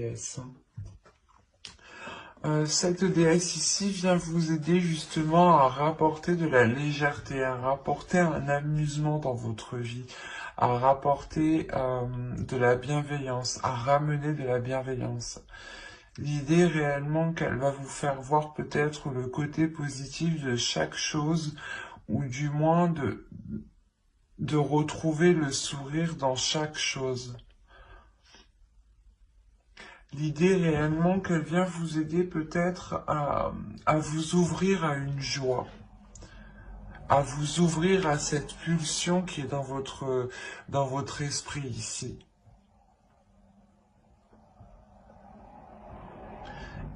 déesse. Cette déesse ici vient vous aider justement à rapporter de la légèreté, à rapporter un amusement dans votre vie, à rapporter de la bienveillance, à ramener de la bienveillance. L'idée réellement qu'elle va vous faire voir peut-être le côté positif de chaque chose, ou du moins de retrouver le sourire dans chaque chose. L'idée réellement qu'elle vient vous aider peut-être à vous ouvrir à une joie, à vous ouvrir à cette pulsion qui est dans votre esprit ici.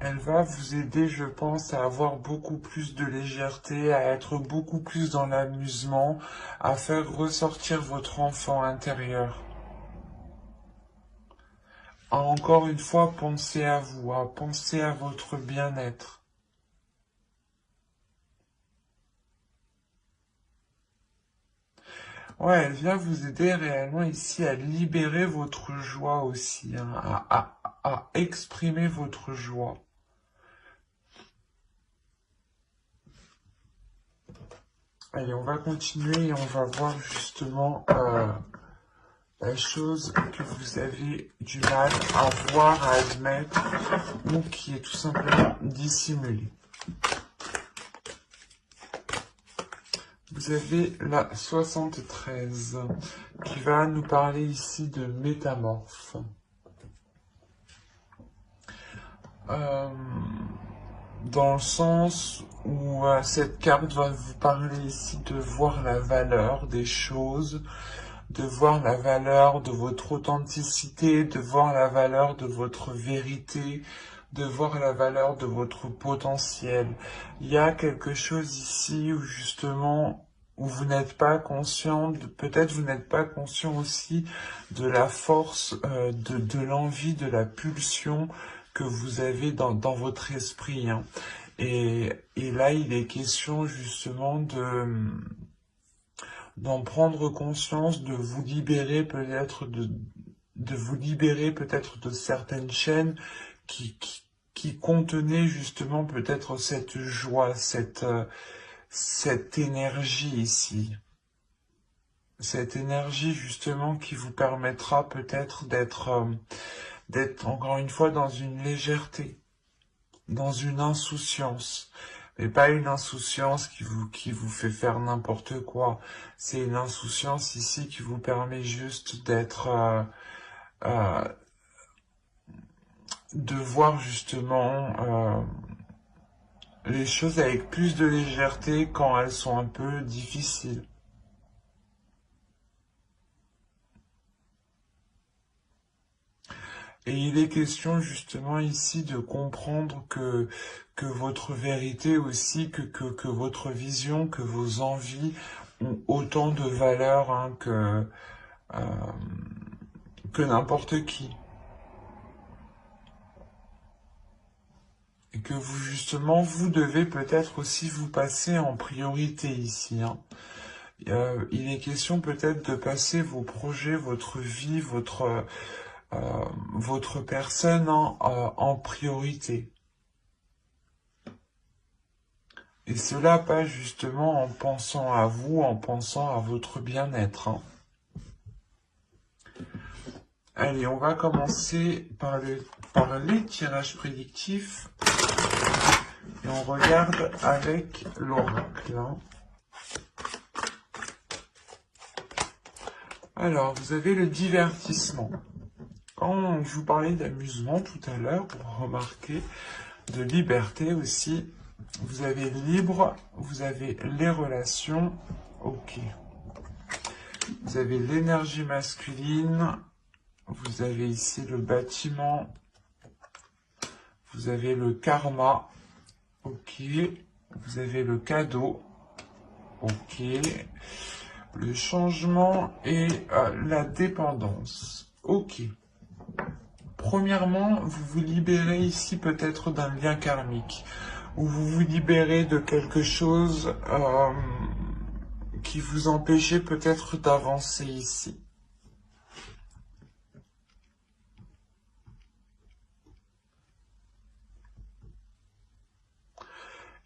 Elle va vous aider, je pense, à avoir beaucoup plus de légèreté, à être beaucoup plus dans l'amusement, à faire ressortir votre enfant intérieur. À encore une fois penser à vous, à penser à votre bien-être. Ouais, elle vient vous aider réellement ici à libérer votre joie aussi, hein, à exprimer votre joie. Allez, on va continuer et on va voir justement la chose que vous avez du mal à voir, à admettre, ou qui est tout simplement dissimulée. Vous avez la 73 qui va nous parler ici de métamorphe. Dans le sens où cette carte va vous parler ici de voir la valeur des choses, de voir la valeur de votre authenticité, de voir la valeur de votre vérité, de voir la valeur de votre potentiel. Il y a quelque chose ici où justement, où vous n'êtes pas conscient, peut-être vous n'êtes pas conscient aussi de la force, de l'envie, de la pulsion que vous avez dans votre esprit. Hein. Et là, il est question justement d'en prendre conscience, de vous libérer peut-être de vous libérer peut-être de certaines chaînes qui contenaient justement peut-être cette joie, cette énergie ici. Cette énergie justement qui vous permettra peut-être d'être encore une fois dans une légèreté, dans une insouciance. Mais pas une insouciance qui vous fait faire n'importe quoi. C'est une insouciance ici qui vous permet juste de voir justement les choses avec plus de légèreté quand elles sont un peu difficiles. Et il est question justement ici de comprendre que votre vérité aussi, que votre vision, que vos envies ont autant de valeur hein, que n'importe qui. Et que vous justement, vous devez peut-être aussi vous passer en priorité ici. Hein. Il est question peut-être de passer vos projets, votre vie, votre personne en priorité. Et cela pas justement en pensant à vous, en pensant à votre bien-être. Hein. Allez, on va commencer par les tirages prédictifs. Et on regarde avec l'oracle. Hein. Alors, vous avez le divertissement. Quand je vous parlais d'amusement tout à l'heure, pour remarquer, de liberté aussi, vous avez libre, vous avez les relations, ok. Vous avez l'énergie masculine, vous avez ici le bâtiment, vous avez le karma, ok. Vous avez le cadeau, ok. Le changement et la dépendance, ok. Premièrement, vous vous libérez ici peut-être d'un lien karmique, ou vous vous libérez de quelque chose qui vous empêchait peut-être d'avancer ici.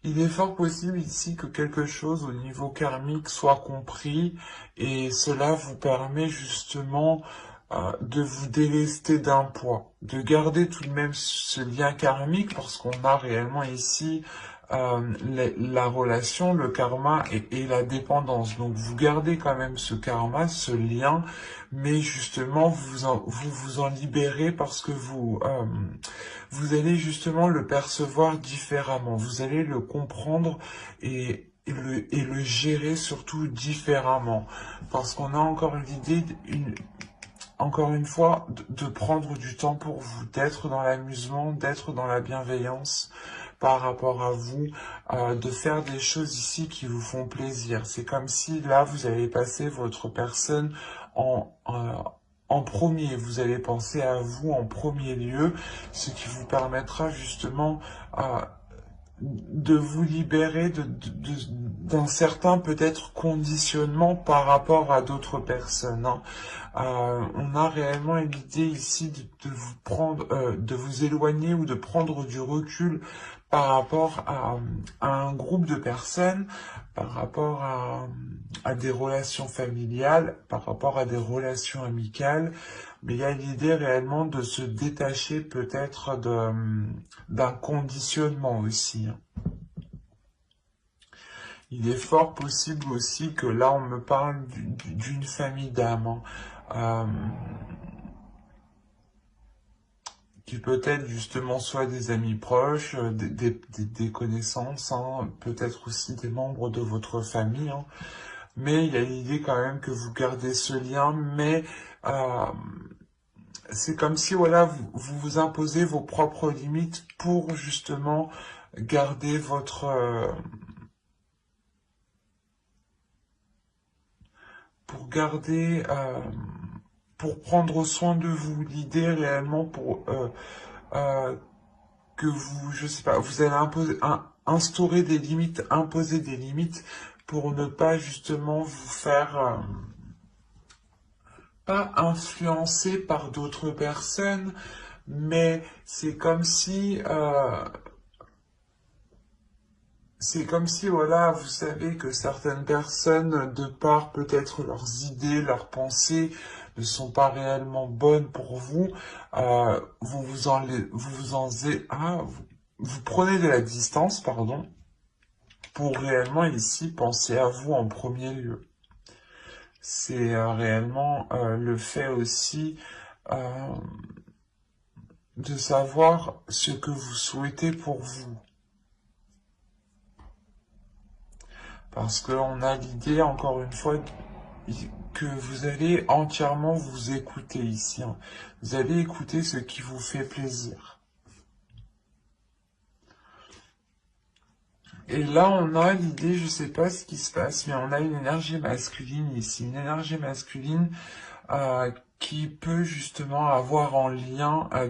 Il est fort possible ici que quelque chose au niveau karmique soit compris et cela vous permet justement de vous délester d'un poids, de garder tout de même ce lien karmique parce qu'on a réellement ici la relation, le karma et la dépendance. Donc vous gardez quand même ce karma, ce lien, mais justement vous en libérez parce que vous allez justement le percevoir différemment. Vous allez le comprendre et le gérer surtout différemment. Parce qu'on a encore l'idée, encore une fois, de prendre du temps pour vous, d'être dans l'amusement, d'être dans la bienveillance par rapport à vous, de faire des choses ici qui vous font plaisir. C'est comme si là, vous allez passer votre personne en premier. Vous allez penser à vous en premier lieu, ce qui vous permettra justement de vous libérer d'un certain peut-être conditionnement par rapport à d'autres personnes, hein. On a réellement l'idée ici de vous prendre, de vous éloigner ou de prendre du recul par rapport à un groupe de personnes, par rapport à des relations familiales, par rapport à des relations amicales, mais il y a l'idée réellement de se détacher peut-être d'un conditionnement aussi, hein. Il est fort possible aussi que là on me parle d'une famille d'âmes, hein. Euh, qui peut être justement soit des amis proches, des connaissances, hein, peut-être aussi des membres de votre famille, hein. Mais il y a l'idée quand même que vous gardez ce lien, mais euh, c'est comme si voilà, vous imposez vos propres limites pour justement garder pour garder, pour prendre soin de vous. L'idée réellement pour euh, que vous, je sais pas, vous allez instaurer des limites, imposer des limites pour ne pas justement vous faire pas influencer par d'autres personnes, mais c'est comme si, voilà, vous savez que certaines personnes, de par peut-être leurs idées, leurs pensées, ne sont pas réellement bonnes pour vous, vous prenez de la distance, pardon, pour réellement ici penser à vous en premier lieu. C'est réellement le fait aussi euh, de savoir ce que vous souhaitez pour vous. Parce qu'on a l'idée, encore une fois, que vous allez entièrement vous écouter ici, hein. Vous allez écouter ce qui vous fait plaisir. Et là, on a l'idée, je sais pas ce qui se passe, mais on a une énergie masculine ici. Une énergie masculine qui peut justement avoir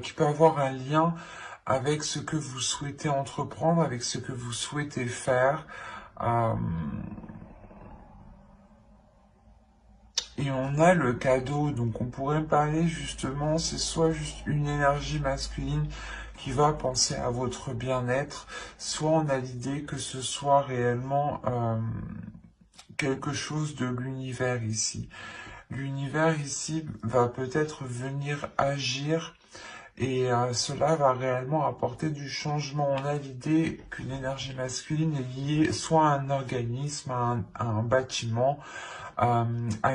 qui peut avoir un lien avec ce que vous souhaitez entreprendre, avec ce que vous souhaitez faire. Et on a le cadeau, donc on pourrait parler justement, c'est soit juste une énergie masculine qui va penser à votre bien-être, soit on a l'idée que ce soit réellement quelque chose de l'univers ici. L'univers ici va peut-être venir agir et cela va réellement apporter du changement. On a l'idée qu'une énergie masculine est liée soit à un organisme, à un bâtiment, à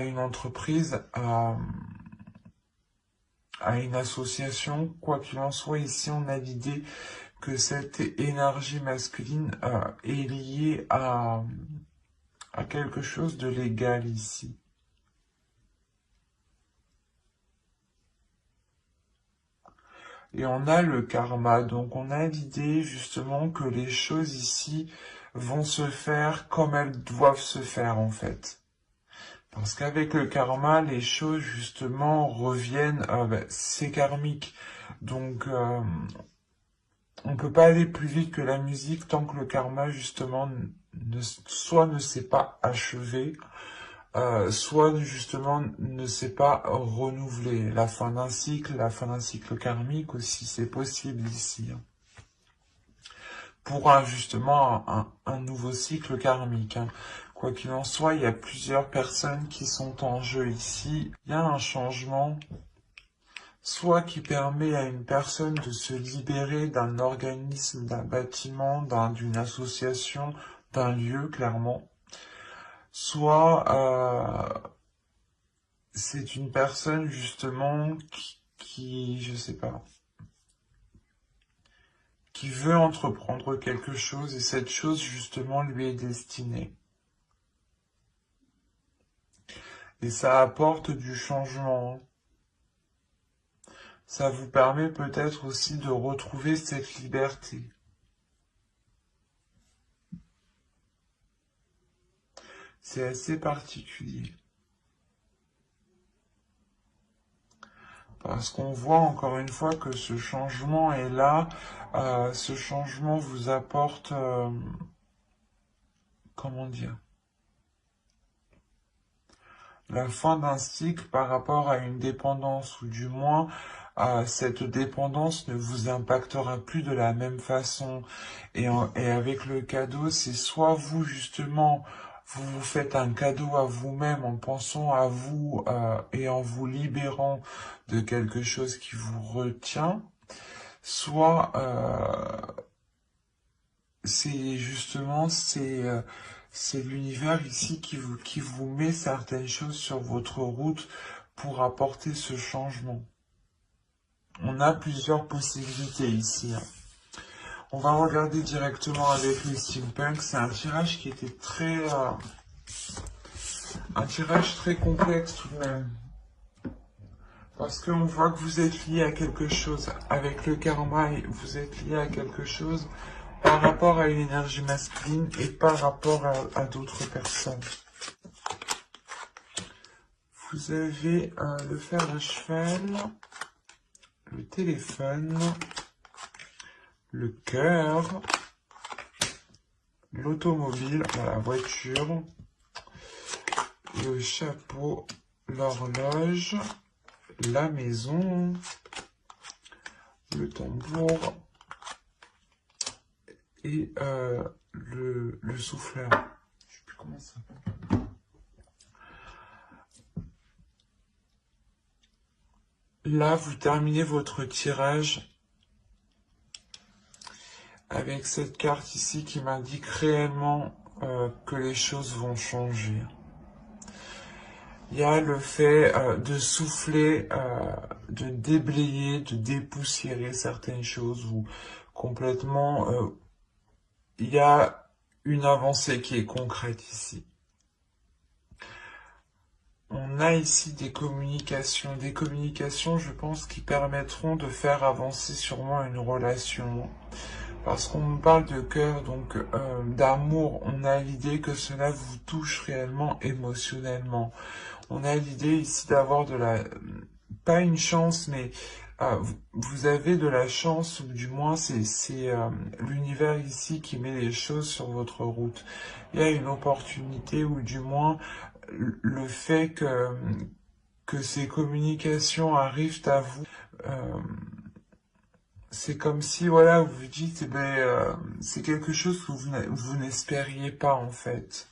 une entreprise, à une association. Quoi qu'il en soit, ici on a l'idée que cette énergie masculine est liée à quelque chose de légal ici. Et on a le karma, donc on a l'idée justement que les choses ici vont se faire comme elles doivent se faire en fait. Parce qu'avec le karma, les choses justement reviennent, c'est karmique. Donc on peut pas aller plus vite que la musique tant que le karma justement soit ne s'est pas achevé, soit justement ne s'est pas renouvelé. La fin d'un cycle karmique aussi, c'est possible ici, hein. pour justement un nouveau cycle karmique, hein. Quoi qu'il en soit, il y a plusieurs personnes qui sont en jeu ici. Il y a un changement, soit qui permet à une personne de se libérer d'un organisme, d'un bâtiment, d'une association, d'un lieu, clairement. Soit c'est une personne justement je sais pas, qui veut entreprendre quelque chose et cette chose justement lui est destinée. Et ça apporte du changement. Ça vous permet peut-être aussi de retrouver cette liberté. C'est assez particulier. Parce qu'on voit encore une fois que ce changement est là. Ce changement vous apporte, comment dire, la fin d'un cycle par rapport à une dépendance, ou du moins, cette dépendance ne vous impactera plus de la même façon. Et avec le cadeau, c'est soit vous, justement, vous vous faites un cadeau à vous-même en pensant à vous et en vous libérant de quelque chose qui vous retient, soit c'est justement c'est l'univers ici qui vous met certaines choses sur votre route pour apporter ce changement. On a plusieurs possibilités ici, hein. On va regarder directement avec les steampunk. C'est un tirage qui était un tirage très complexe tout de même. Parce qu'on voit que vous êtes lié à quelque chose. Avec le karma, vous êtes lié à quelque chose par rapport à une énergie masculine et par rapport à d'autres personnes. Vous avez le fer à cheval, le téléphone, le cœur, l'automobile, la voiture, le chapeau, l'horloge, la maison, le tambour et le souffleur. Je sais plus comment ça s'appelle. Là, vous terminez votre tirage avec cette carte ici qui m'indique réellement que les choses vont changer. Il y a le fait de souffler, de déblayer, de dépoussiérer certaines choses ou complètement... il y a une avancée qui est concrète ici. On a ici des communications, je pense, qui permettront de faire avancer sûrement une relation. Parce qu'on nous parle de cœur, donc d'amour, on a l'idée que cela vous touche réellement émotionnellement. On a l'idée ici d'avoir pas une chance, mais vous avez de la chance, ou du moins c'est l'univers ici qui met les choses sur votre route. Il y a une opportunité, ou du moins le fait que ces communications arrivent à vous, c'est comme si, voilà, vous vous dites, eh ben, c'est quelque chose que vous n'espériez pas, en fait.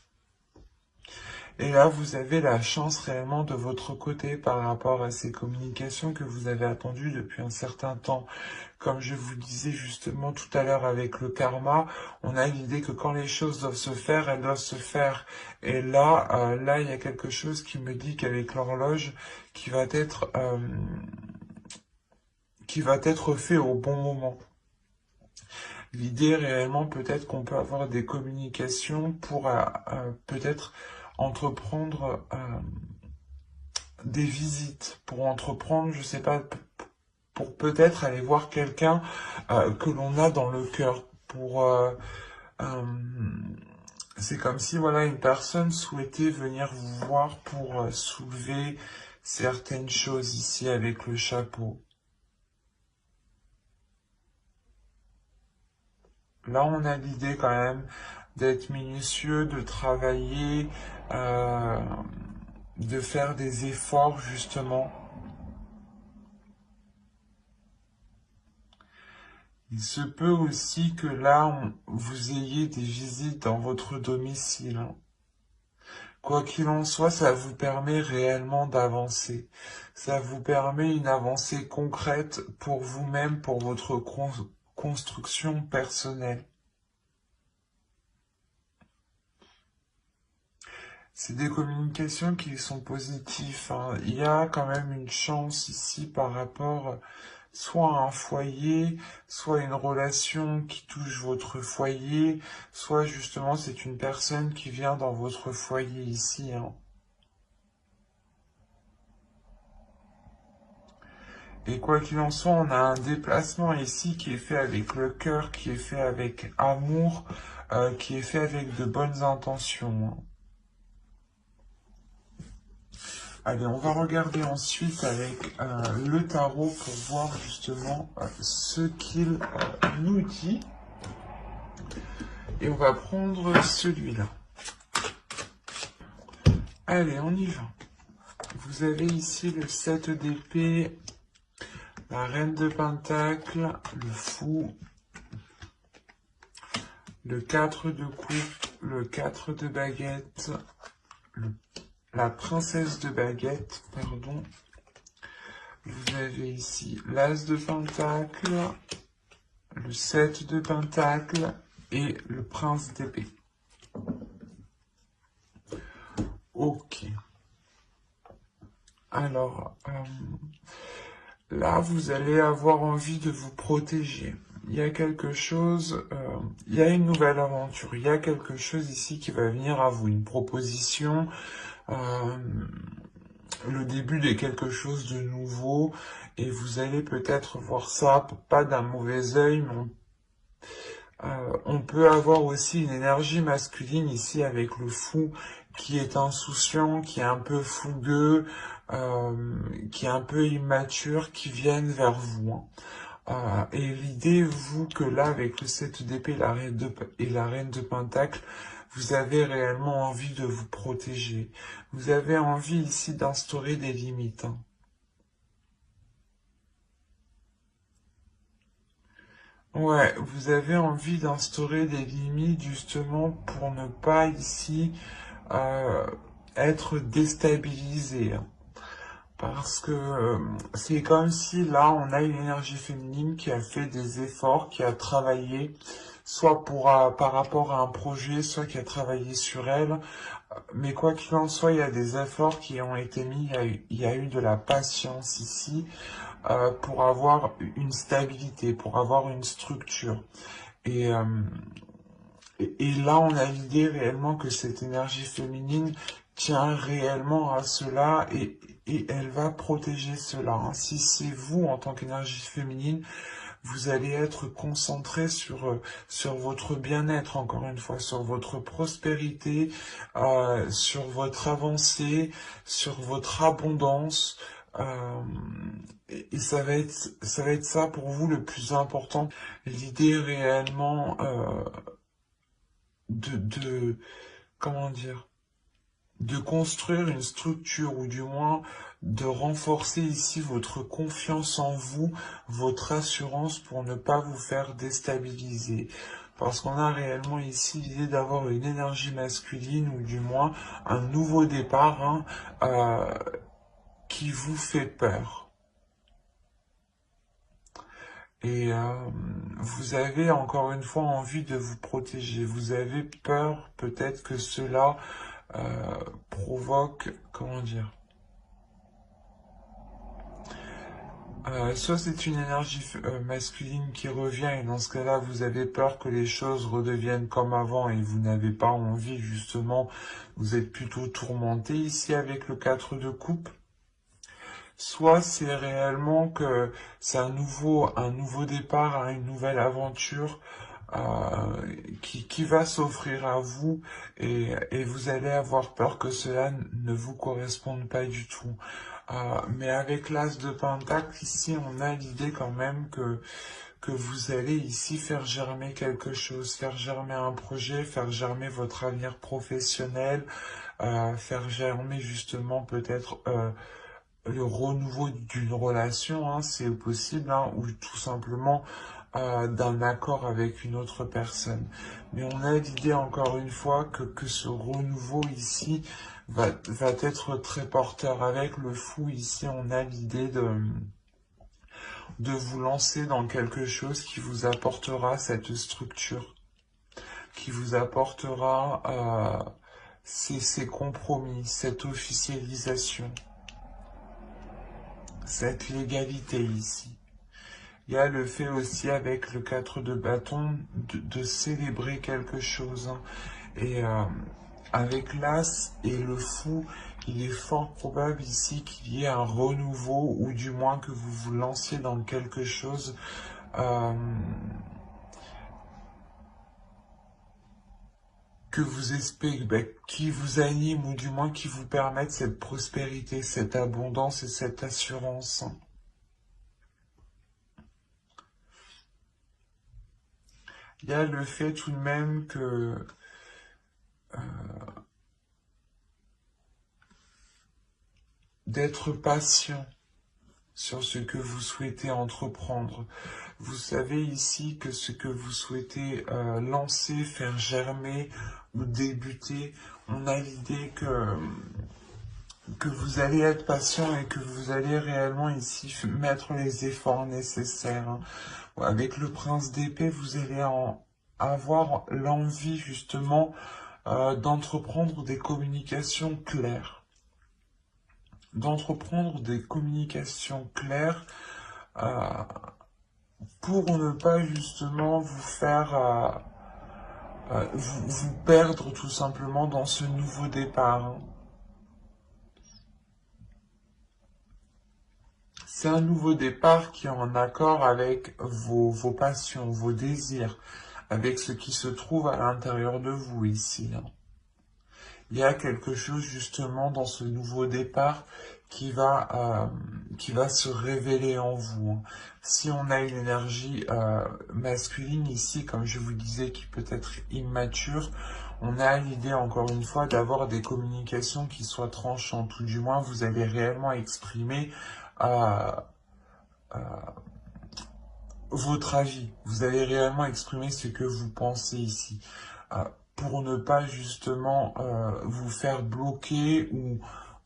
Et là, vous avez la chance réellement de votre côté par rapport à ces communications que vous avez attendues depuis un certain temps. Comme je vous disais justement tout à l'heure avec le karma, on a l'idée que quand les choses doivent se faire, elles doivent se faire. Et là, il y a quelque chose qui me dit qu'avec l'horloge, qui va être fait au bon moment. L'idée réellement, peut-être qu'on peut avoir des communications pour peut-être entreprendre des visites, pour entreprendre, je sais pas, pour peut-être aller voir quelqu'un que l'on a dans le cœur. C'est comme si, voilà, une personne souhaitait venir vous voir pour soulever certaines choses ici avec le chapeau. Là, on a l'idée quand même d'être minutieux, de travailler, de faire des efforts justement. Il se peut aussi que là, vous ayez des visites dans votre domicile, hein. Quoi qu'il en soit, ça vous permet réellement d'avancer. Ça vous permet une avancée concrète pour vous-même, pour votre construction personnelle. C'est des communications qui sont positives, hein. Il y a quand même une chance ici par rapport soit à un foyer, soit une relation qui touche votre foyer, soit justement c'est une personne qui vient dans votre foyer ici, hein. Et quoi qu'il en soit, on a un déplacement ici qui est fait avec le cœur, qui est fait avec amour, qui est fait avec de bonnes intentions, hein. Allez, on va regarder ensuite avec le tarot pour voir justement ce qu'il nous dit. Et on va prendre celui-là. Allez, on y va. Vous avez ici le 7 d'épée, la reine de pentacle, le fou, le 4 de coupe, le 4 de baguette, la princesse de baguette, pardon. Vous avez ici l'as de pentacle, le 7 de pentacle et le prince d'épée. Ok. Alors, là, vous allez avoir envie de vous protéger. Il y a quelque chose, il y a une nouvelle aventure, il y a quelque chose ici qui va venir à vous, une proposition, le début de quelque chose de nouveau, et vous allez peut-être voir ça, pas d'un mauvais œil, mais on peut avoir aussi une énergie masculine ici avec le fou qui est insouciant, qui est un peu fougueux, qui est un peu immature, qui viennent vers vous, hein. Et l'idée, vous, que là, avec le 7 d'épée et la reine de pentacle, vous avez réellement envie de vous protéger. Vous avez envie ici d'instaurer des limites, hein. Ouais, vous avez envie d'instaurer des limites justement pour ne pas ici euh, être déstabilisé, hein. Parce que c'est comme si là on a une énergie féminine qui a fait des efforts, qui a travaillé, soit par rapport à un projet, soit qui a travaillé sur elle. Mais quoi qu'il en soit, il y a des efforts qui ont été mis, il y a eu de la patience ici pour avoir une stabilité, pour avoir une structure. Et, euh, et là, on a l'idée réellement que cette énergie féminine tient réellement à cela et elle va protéger cela, hein. Si c'est vous, en tant qu'énergie féminine, vous allez être concentré sur votre bien-être, encore une fois, sur votre prospérité, sur votre avancée, sur votre abondance. euh, et ça va être ça pour vous le plus important. L'idée réellement de, comment dire, de construire une structure ou du moins de renforcer ici votre confiance en vous, votre assurance pour ne pas vous faire déstabiliser. Parce qu'on a réellement ici l'idée d'avoir une énergie masculine ou du moins un nouveau départ, hein, qui vous fait peur. Et vous avez encore une fois envie de vous protéger. Vous avez peur peut-être que cela provoque, comment dire, soit c'est une énergie masculine qui revient et dans ce cas-là, vous avez peur que les choses redeviennent comme avant et vous n'avez pas envie, justement, vous êtes plutôt tourmenté ici avec le 4 de coupe. Soit c'est réellement que c'est un nouveau départ, hein, une nouvelle aventure qui va s'offrir à vous et vous allez avoir peur que cela ne vous corresponde pas du tout. Mais avec l'as de pentacle, ici, on a l'idée quand même que vous allez ici faire germer quelque chose, faire germer un projet, faire germer votre avenir professionnel, faire germer justement peut-être le renouveau d'une relation, hein, c'est possible, hein, ou tout simplement d'un accord avec une autre personne. Mais on a l'idée encore une fois que ce renouveau ici va être très porteur. Avec le fou ici, on a l'idée de vous lancer dans quelque chose qui vous apportera cette structure, qui vous apportera ces compromis, cette officialisation, cette légalité ici. Il y a le fait aussi avec le 4 de bâton de célébrer quelque chose. Hein. Et avec l'As et le fou, il est fort probable ici qu'il y ait un renouveau ou du moins que vous vous lanciez dans quelque chose que vous espérez, qui vous anime ou du moins qui vous permette cette prospérité, cette abondance et cette assurance. Il y a le fait tout de même que d'être patient sur ce que vous souhaitez entreprendre. Vous savez ici que ce que vous souhaitez lancer, faire germer ou débuter, on a l'idée que vous allez être patient et que vous allez réellement ici mettre les efforts nécessaires. Hein. Avec le prince d'épée, vous allez avoir l'envie justement d'entreprendre des communications claires. D'entreprendre des communications claires pour ne pas justement vous faire vous perdre tout simplement dans ce nouveau départ. Hein. C'est un nouveau départ qui est en accord avec vos passions, vos désirs, avec ce qui se trouve à l'intérieur de vous ici. Hein. Il y a quelque chose justement dans ce nouveau départ qui va se révéler en vous. Hein. Si on a une énergie masculine ici, comme je vous disais, qui peut être immature, on a l'idée encore une fois d'avoir des communications qui soient tranchantes, ou du moins vous allez réellement exprimer votre avis. Vous allez réellement exprimer ce que vous pensez ici. Pour ne pas justement vous faire bloquer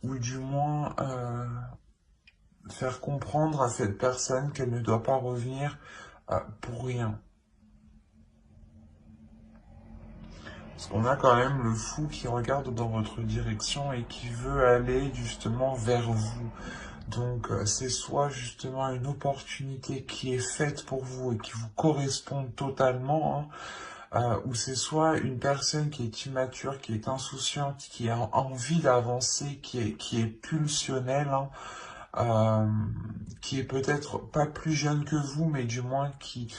ou du moins faire comprendre à cette personne qu'elle ne doit pas revenir pour rien. Parce qu'on a quand même le fou qui regarde dans votre direction et qui veut aller justement vers vous. Donc c'est soit justement une opportunité qui est faite pour vous et qui vous correspond totalement, hein, ou c'est soit une personne qui est immature, qui est insouciante, qui a envie d'avancer, qui est pulsionnelle, hein, qui est peut-être pas plus jeune que vous, mais du moins qui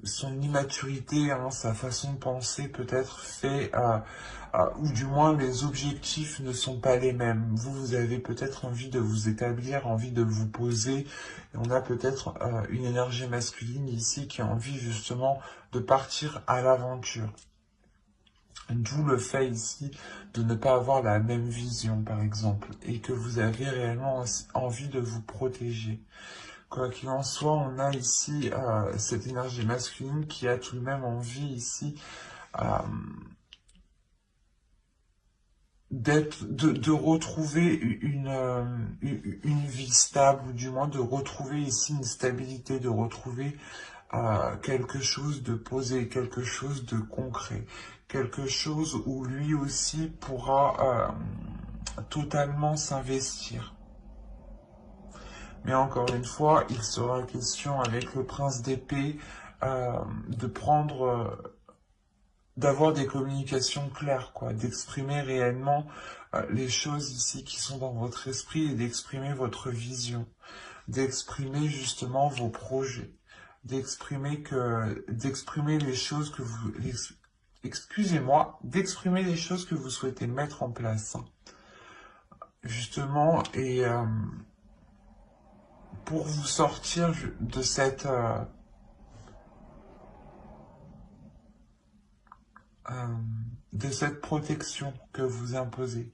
son immaturité, hein, sa façon de penser peut-être fait, ou du moins les objectifs ne sont pas les mêmes. Vous avez peut-être envie de vous établir, envie de vous poser, et on a peut-être une énergie masculine ici qui a envie justement de partir à l'aventure. D'où le fait ici de ne pas avoir la même vision, par exemple, et que vous avez réellement envie de vous protéger. Quoi qu'il en soit, on a ici cette énergie masculine qui a tout de même envie ici de retrouver une vie stable, ou du moins de retrouver ici une stabilité, de retrouver quelque chose de posé, quelque chose de concret, quelque chose où lui aussi pourra totalement s'investir. Mais encore une fois, il sera question avec le prince d'épée de prendre, d'avoir des communications claires, quoi, d'exprimer réellement les choses ici qui sont dans votre esprit et d'exprimer votre vision, d'exprimer justement vos projets, d'exprimer les choses que vous, excusez-moi, d'exprimer les choses que vous souhaitez mettre en place, hein, justement, et pour vous sortir de cette protection que vous imposez.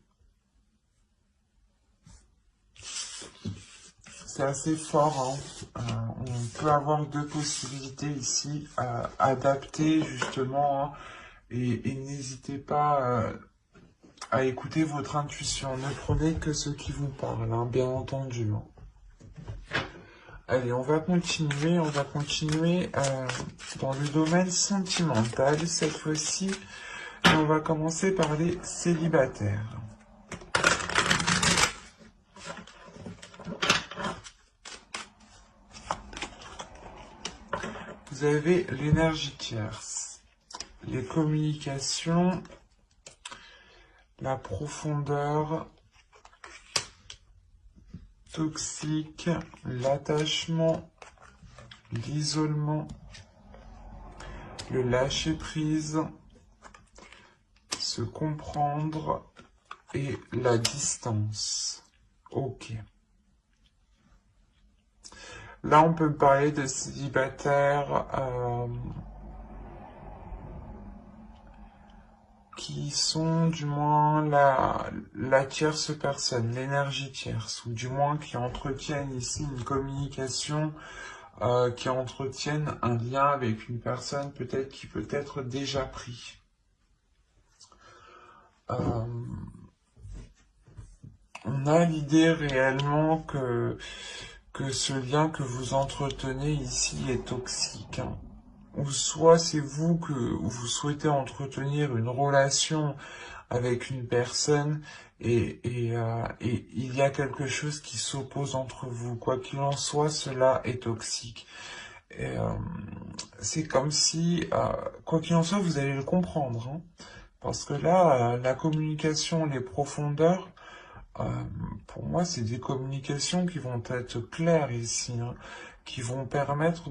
c'est assez fort, hein. On peut avoir deux possibilités ici, adapter justement, hein, et n'hésitez pas à écouter votre intuition. Ne prenez que ce qui vous parle, hein, bien entendu, hein. Allez, on va continuer dans le domaine sentimental cette fois-ci. On va commencer par les célibataires. Vous avez l'énergie tierce, les communications, la profondeur, toxique, l'attachement, l'isolement, le lâcher-prise, se comprendre et la distance. Ok. Là, on peut parler de célibataires qui sont du moins la tierce personne, l'énergie tierce, ou du moins qui entretiennent ici une communication, qui entretiennent un lien avec une personne peut-être qui peut être déjà pris. On a l'idée réellement que ce lien que vous entretenez ici est toxique, hein. Ou soit c'est vous que vous souhaitez entretenir une relation avec une personne et il y a quelque chose qui s'oppose entre vous. Quoi qu'il en soit, cela est toxique. C'est comme si, quoi qu'il en soit, vous allez le comprendre, hein, parce que là, la communication, les profondeurs, pour moi, c'est des communications qui vont être claires ici, hein, qui vont permettre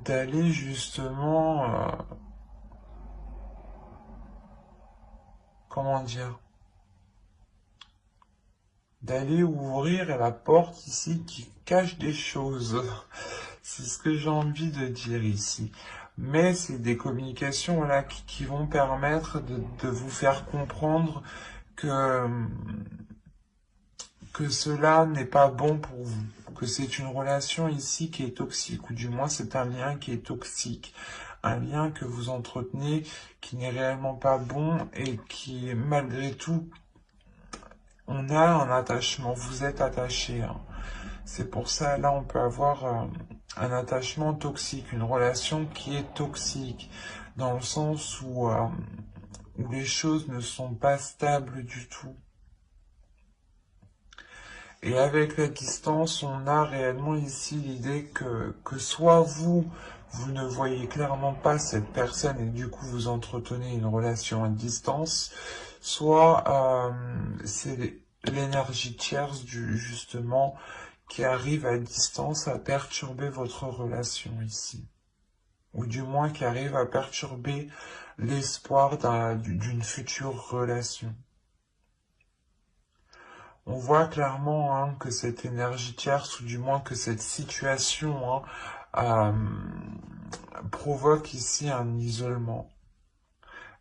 d'aller justement, comment dire, d'aller ouvrir la porte ici qui cache des choses. C'est ce que j'ai envie de dire ici. Mais c'est des communications, voilà, qui vont permettre de vous faire comprendre que cela n'est pas bon pour vous, que c'est une relation ici qui est toxique, ou du moins c'est un lien qui est toxique, un lien que vous entretenez qui n'est réellement pas bon et qui, malgré tout, on a un attachement, vous êtes attaché, hein. C'est pour ça, là, on peut avoir un attachement toxique, une relation qui est toxique, dans le sens où les choses ne sont pas stables du tout. Et avec la distance, on a réellement ici l'idée que soit vous ne voyez clairement pas cette personne et du coup vous entretenez une relation à distance, soit c'est l'énergie tierce justement qui arrive à distance à perturber votre relation ici. Ou du moins qui arrive à perturber l'espoir d'une future relation. On voit clairement, hein, que cette énergie tierce, ou du moins que cette situation, hein, provoque ici un isolement.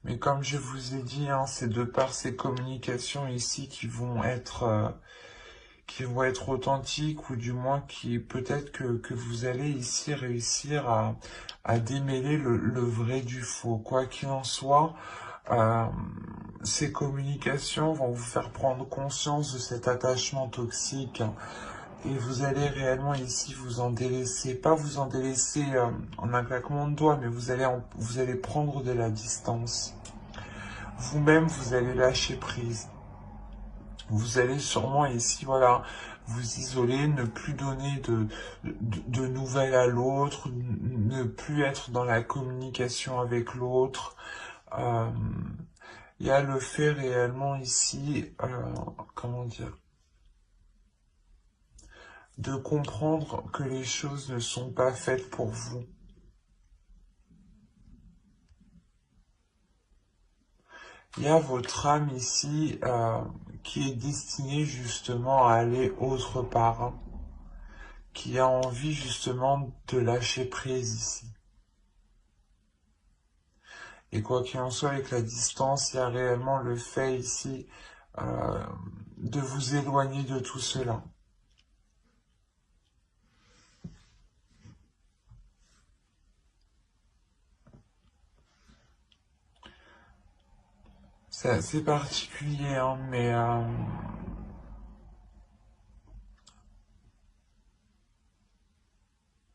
Mais comme je vous ai dit, hein, c'est de par ces communications ici qui vont être authentiques, ou du moins qui peut-être que vous allez ici réussir à démêler le vrai du faux. Quoi qu'il en soit, ces communications vont vous faire prendre conscience de cet attachement toxique, hein, et vous allez réellement ici vous en délaisser, pas vous en délaisser en un claquement de doigts, mais vous allez prendre de la distance. Vous-même, vous allez lâcher prise. Vous allez sûrement ici, voilà, vous isoler, ne plus donner de nouvelles à l'autre, ne plus être dans la communication avec l'autre. Il y a le fait réellement ici, comment dire, de comprendre que les choses ne sont pas faites pour vous. Il y a votre âme ici qui est destinée justement à aller autre part, hein, qui a envie justement de lâcher prise ici. Et quoi qu'il en soit, avec la distance, il y a réellement le fait ici de vous éloigner de tout cela. C'est assez particulier, hein, mais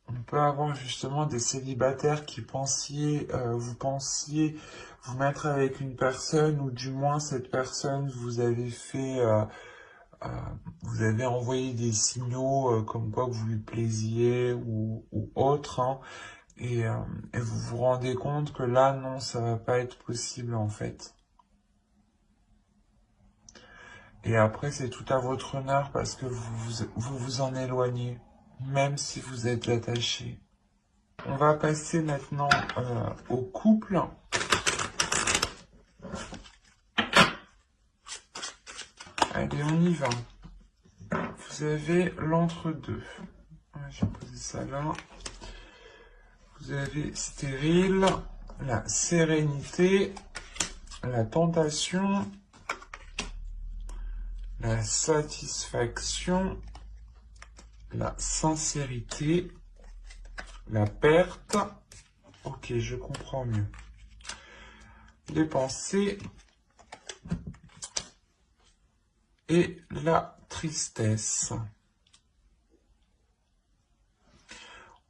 on peut avoir justement des célibataires qui vous pensiez vous mettre avec une personne, ou du moins cette personne euh, vous avez envoyé des signaux comme quoi que vous lui plaisiez ou autre, hein, et et vous vous rendez compte que là, non, ça va pas être possible en fait. Et après, c'est tout à votre honneur parce que vous en éloignez, même si vous êtes attaché. On va passer maintenant au couple. Allez, on y va. Vous avez l'entre-deux. Je vais poser ça là. Vous avez stérile, la sérénité, la tentation, la satisfaction, la sincérité, la perte. Ok, je comprends mieux. Les pensées et la tristesse.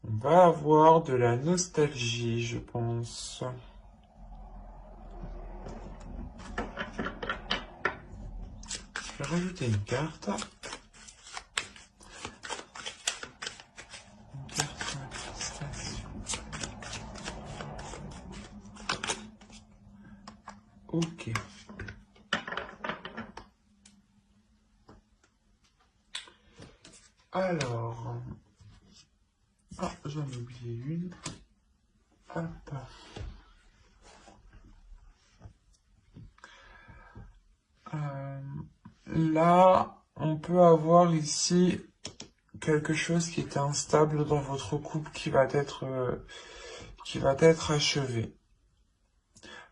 On va avoir de la nostalgie, je pense. Je vais rajouter une carte. Une carte manifestation. Ok. Alors... Ah, j'en ai oublié une. Hop. Là, on peut avoir ici quelque chose qui était instable dans votre couple qui va être achevé.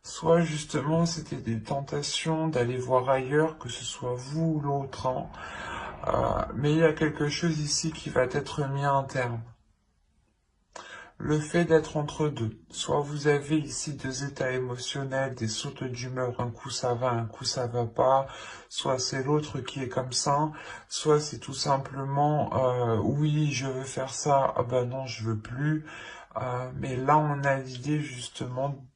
Soit justement c'était des tentations d'aller voir ailleurs, que ce soit vous ou l'autre, hein. Mais il y a quelque chose ici qui va être mis à un terme. Le fait d'être entre deux. Soit vous avez ici deux états émotionnels, des sautes d'humeur, un coup ça va, un coup ça va pas, soit c'est l'autre qui est comme ça, soit c'est tout simplement oui je veux faire ça, ah ben non je veux plus. Mais là on a l'idée justement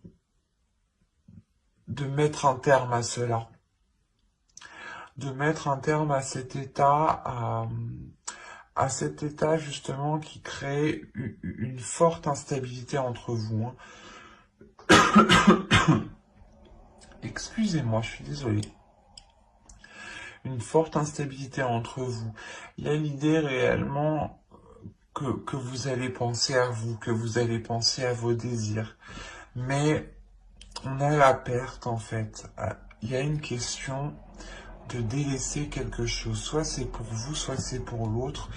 de mettre un terme à cela, de mettre un terme à cet état justement qui crée une forte instabilité entre vous, hein. Excusez-moi, je suis désolé. Une forte instabilité entre vous. Il y a l'idée réellement que vous allez penser à vous, que vous allez penser à vos désirs. Mais on a la perte en fait. Il y a une question de délaisser quelque chose. Soit c'est pour vous, soit c'est pour l'autre.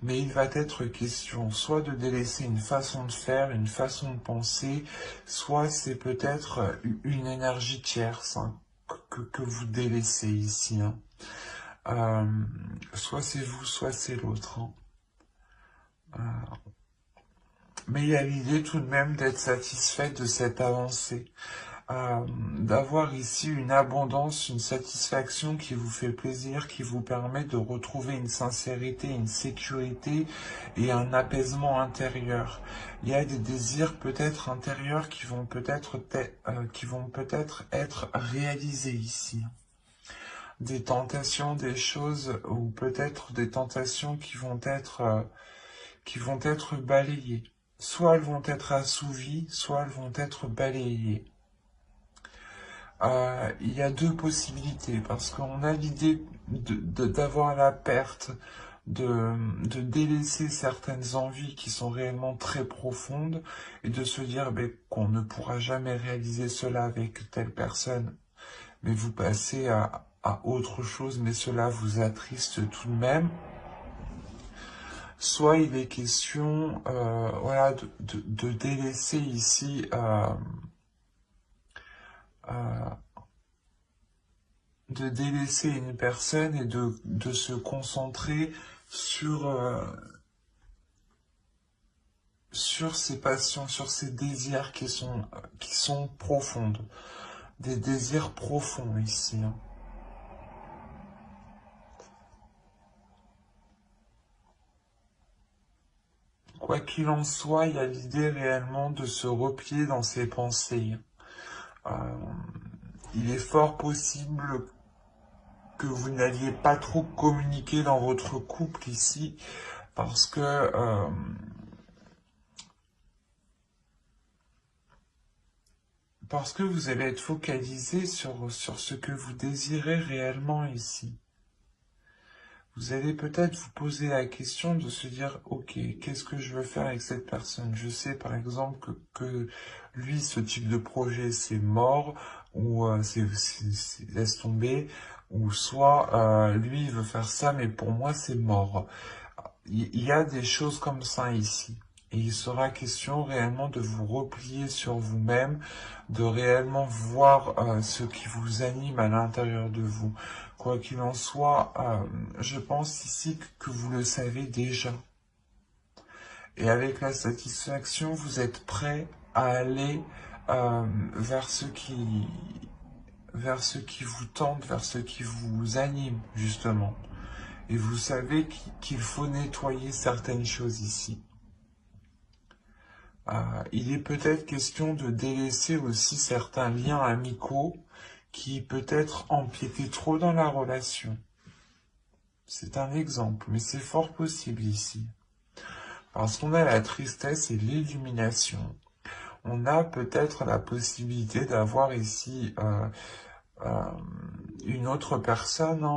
Mais il va être question soit de délaisser une façon de faire, une façon de penser, soit c'est peut-être une énergie tierce, hein, que vous délaissez ici, hein. Soit c'est vous, soit c'est l'autre, hein. Mais il y a l'idée tout de même d'être satisfait de cette avancée. D'avoir ici une abondance, une satisfaction qui vous fait plaisir, qui vous permet de retrouver une sincérité, une sécurité et un apaisement intérieur. Il y a des désirs peut-être intérieurs qui vont peut-être être réalisés ici. Des tentations, des choses, ou peut-être des tentations qui vont être balayées. Soit elles vont être assouvies, soit elles vont être balayées. Il y a deux possibilités, parce qu'on a l'idée d'avoir la perte, de délaisser certaines envies qui sont réellement très profondes, et de se dire qu'on ne pourra jamais réaliser cela avec telle personne, mais vous passez à autre chose, mais cela vous attriste tout de même. Soit il est question voilà, de délaisser ici de délaisser une personne et de se concentrer sur ses passions, sur ses désirs qui sont profondes. Des désirs profonds ici. Hein. Quoi qu'il en soit, il y a l'idée réellement de se replier dans ses pensées. Il est fort possible que vous n'alliez pas trop communiquer dans votre couple ici, parce que vous allez être focalisé sur ce que vous désirez réellement ici. Vous allez peut-être vous poser la question de se dire, ok, qu'est-ce que je veux faire avec cette personne? Je sais par exemple que lui, ce type de projet, c'est mort, ou laisse tomber, ou soit lui, il veut faire ça, mais pour moi, c'est mort. Il y a des choses comme ça ici. Et il sera question réellement de vous replier sur vous-même, de réellement voir ce qui vous anime à l'intérieur de vous. Quoi qu'il en soit, je pense ici que vous le savez déjà. Et avec la satisfaction, vous êtes prêt à aller vers ce qui vous tente, vers ce qui vous anime, justement. Et vous savez qu'il faut nettoyer certaines choses ici. Il est peut-être question de délaisser aussi certains liens amicaux qui peut-être empiétaient trop dans la relation. C'est un exemple, mais c'est fort possible ici. Parce qu'on a la tristesse et l'illumination. On a peut-être la possibilité d'avoir ici une autre personne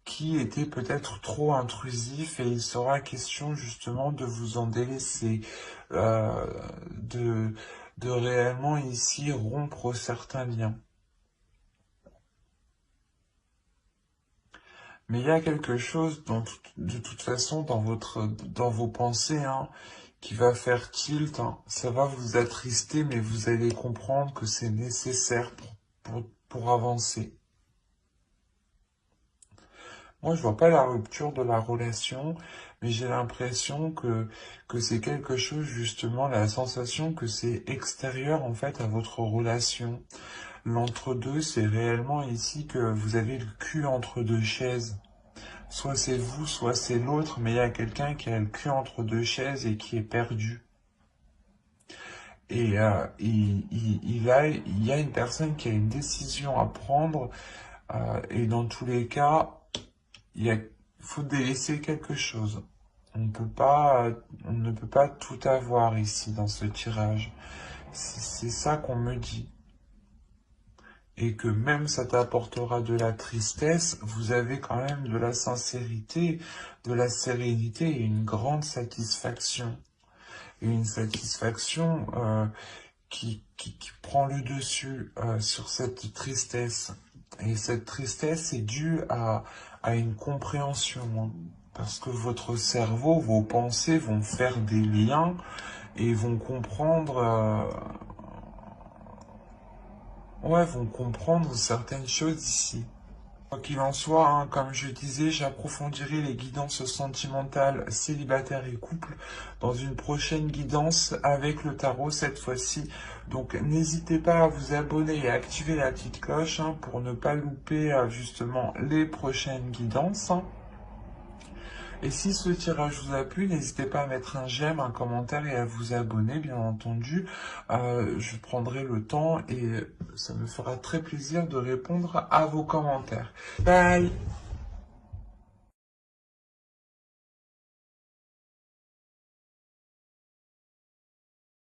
qui était peut-être trop intrusif et il sera question justement de vous en délaisser, de réellement ici rompre certains liens. Mais il y a quelque chose de toute façon dans vos pensées qui va faire tilt. Ça va vous attrister, mais vous allez comprendre que c'est nécessaire pour avancer. Moi, je vois pas la rupture de la relation, mais j'ai l'impression que c'est quelque chose, justement, la sensation que c'est extérieur, en fait, à votre relation. L'entre-deux, c'est réellement ici que vous avez le cul entre deux chaises. Soit c'est vous, soit c'est l'autre, mais il y a quelqu'un qui a le cul entre deux chaises et qui est perdu. Et il y a une personne qui a une décision à prendre, et dans tous les cas, il faut délaisser quelque chose. On ne peut pas tout avoir ici dans ce tirage. C'est ça qu'on me dit. Et que même ça t'apportera de la tristesse, vous avez quand même de la sincérité, de la sérénité et une grande satisfaction. Et une satisfaction qui prend le dessus sur cette tristesse. Et cette tristesse est due à une compréhension. Parce que votre cerveau, vos pensées vont faire des liens et vont comprendre... vont comprendre certaines choses ici. Quoi qu'il en soit, comme je disais, j'approfondirai les guidances sentimentales, célibataires et couple dans une prochaine guidance avec le tarot cette fois-ci. Donc n'hésitez pas à vous abonner et à activer la petite cloche pour ne pas louper justement les prochaines guidances. Et si ce tirage vous a plu, n'hésitez pas à mettre un j'aime, un commentaire et à vous abonner, bien entendu. Je prendrai le temps et ça me fera très plaisir de répondre à vos commentaires. Bye!